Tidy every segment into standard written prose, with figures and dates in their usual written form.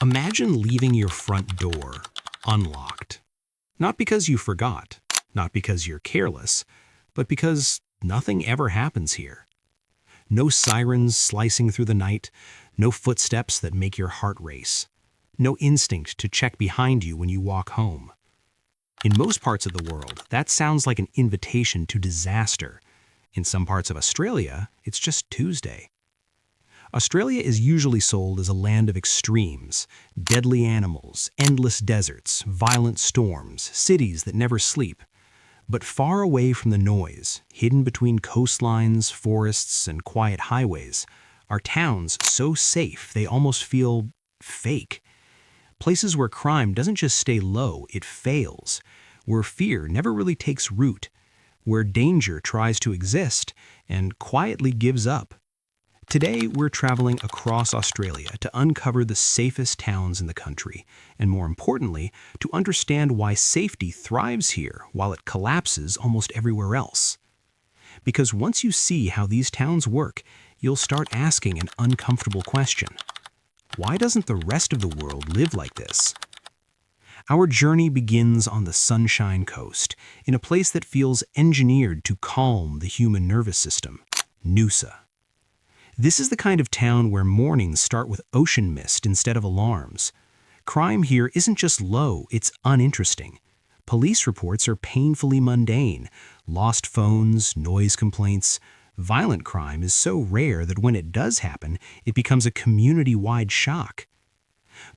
Imagine leaving your front door unlocked. Not because you forgot, not because you're careless, but because nothing ever happens here. No sirens slicing through the night, no footsteps that make your heart race, no instinct to check behind you when you walk home. In most parts of the world, that sounds like an invitation to disaster. In some parts of Australia, it's just Tuesday. Australia is usually sold as a land of extremes, deadly animals, endless deserts, violent storms, cities that never sleep. But far away from the noise, hidden between coastlines, forests, and quiet highways, are towns so safe they almost feel fake. Places where crime doesn't just stay low, it fails. Where fear never really takes root. Where danger tries to exist and quietly gives up. Today, we're traveling across Australia to uncover the safest towns in the country, and more importantly, to understand why safety thrives here while it collapses almost everywhere else. Because once you see how these towns work, you'll start asking an uncomfortable question. Why doesn't the rest of the world live like this? Our journey begins on the Sunshine Coast, in a place that feels engineered to calm the human nervous system, Noosa. This is the kind of town where mornings start with ocean mist instead of alarms. Crime here isn't just low, it's uninteresting. Police reports are painfully mundane. Lost phones, noise complaints. Violent crime is so rare that when it does happen, it becomes a community-wide shock.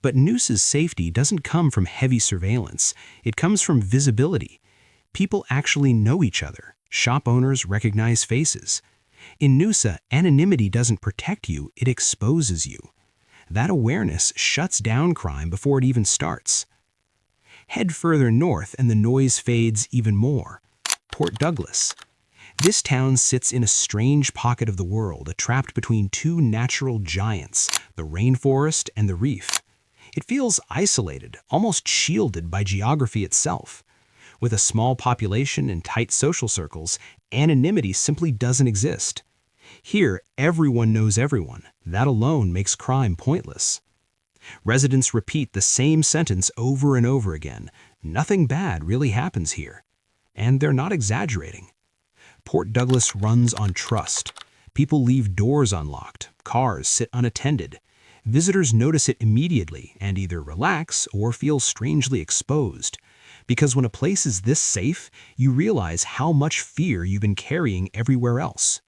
But Noosa's safety doesn't come from heavy surveillance. It comes from visibility. People actually know each other. Shop owners recognize faces. In Noosa, anonymity doesn't protect you, it exposes you. That awareness shuts down crime before it even starts. Head further north and the noise fades even more. Port Douglas. This town sits in a strange pocket of the world, trapped between two natural giants, the rainforest and the reef. It feels isolated, almost shielded by geography itself. With a small population and tight social circles, anonymity simply doesn't exist. Here, everyone knows everyone. That alone makes crime pointless. Residents repeat the same sentence over and over again. Nothing bad really happens here. And they're not exaggerating. Port Douglas runs on trust. People leave doors unlocked. Cars sit unattended. Visitors notice it immediately and either relax or feel strangely exposed. Because when a place is this safe, you realize how much fear you've been carrying everywhere else.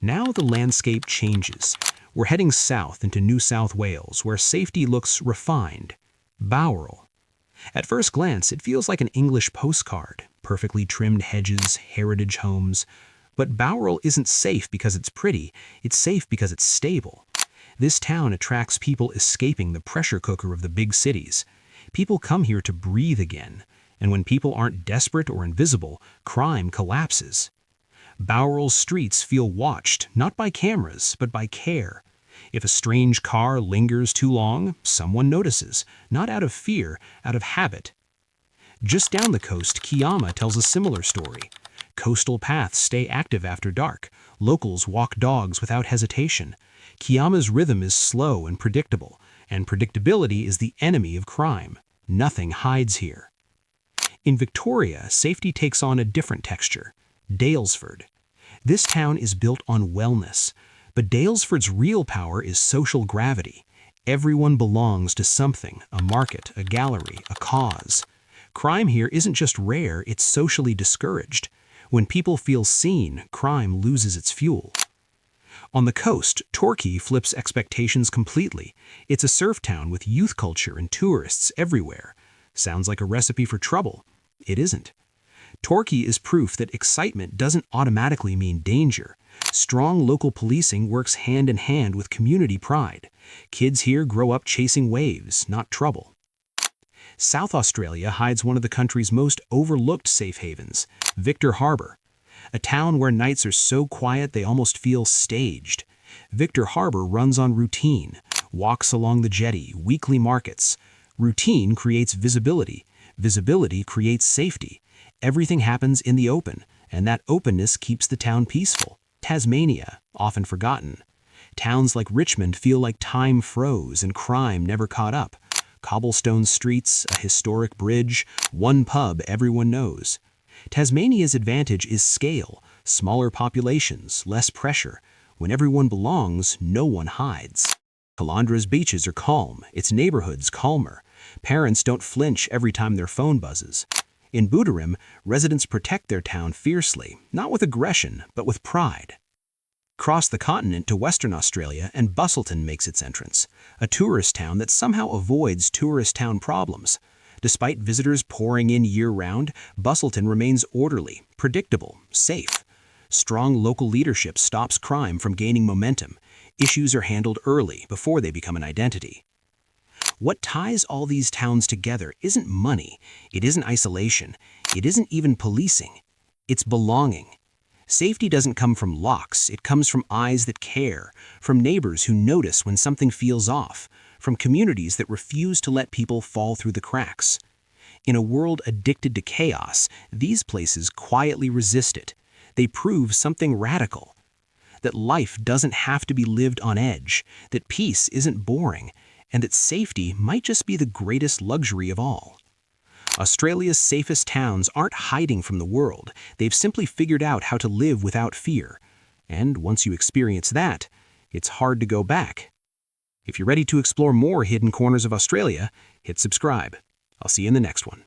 Now the landscape changes. We're heading south into New South Wales, where safety looks refined. Bowral. At first glance, it feels like an English postcard. Perfectly trimmed hedges, heritage homes. But Bowral isn't safe because it's pretty, it's safe because it's stable. This town attracts people escaping the pressure cooker of the big cities. People come here to breathe again, and when people aren't desperate or invisible, crime collapses. Bowral's streets feel watched, not by cameras, but by care. If a strange car lingers too long, someone notices, not out of fear, out of habit. Just down the coast, Kiama tells a similar story. Coastal paths stay active after dark. Locals walk dogs without hesitation. Kiama's rhythm is slow and predictable, and predictability is the enemy of crime. Nothing hides here. In Victoria, safety takes on a different texture. Daylesford. This town is built on wellness, but Daylesford's real power is social gravity. Everyone belongs to something, a market, a gallery, a cause. Crime here isn't just rare, it's socially discouraged. When people feel seen, crime loses its fuel. On the coast, Torquay flips expectations completely. It's a surf town with youth culture and tourists everywhere. Sounds like a recipe for trouble. It isn't. Torquay is proof that excitement doesn't automatically mean danger. Strong local policing works hand in hand with community pride. Kids here grow up chasing waves, not trouble. South Australia hides one of the country's most overlooked safe havens, Victor Harbour. A town where nights are so quiet they almost feel staged. Victor Harbour runs on routine, walks along the jetty, weekly markets. Routine creates visibility. Visibility creates safety. Everything happens in the open, and that openness keeps the town peaceful. Tasmania, often forgotten. Towns like Richmond feel like time froze and crime never caught up. Cobblestone streets, a historic bridge, one pub everyone knows. Tasmania's advantage is scale, smaller populations, less pressure. When everyone belongs, no one hides. Calandra's beaches are calm, its neighborhoods calmer. Parents don't flinch every time their phone buzzes. In Boodarim, residents protect their town fiercely, not with aggression, but with pride. Cross the continent to Western Australia and Busselton makes its entrance, a tourist town that somehow avoids tourist town problems. Despite visitors pouring in year-round, Busselton remains orderly, predictable, safe. Strong local leadership stops crime from gaining momentum. Issues are handled early, before they become an identity. What ties all these towns together isn't money, it isn't isolation, it isn't even policing. It's belonging. Safety doesn't come from locks, it comes from eyes that care, from neighbors who notice when something feels off, from communities that refuse to let people fall through the cracks. In a world addicted to chaos, these places quietly resist it. They prove something radical. That life doesn't have to be lived on edge, that peace isn't boring, and that safety might just be the greatest luxury of all. Australia's safest towns aren't hiding from the world, they've simply figured out how to live without fear. And once you experience that, it's hard to go back. If you're ready to explore more hidden corners of Australia, hit subscribe. I'll see you in the next one.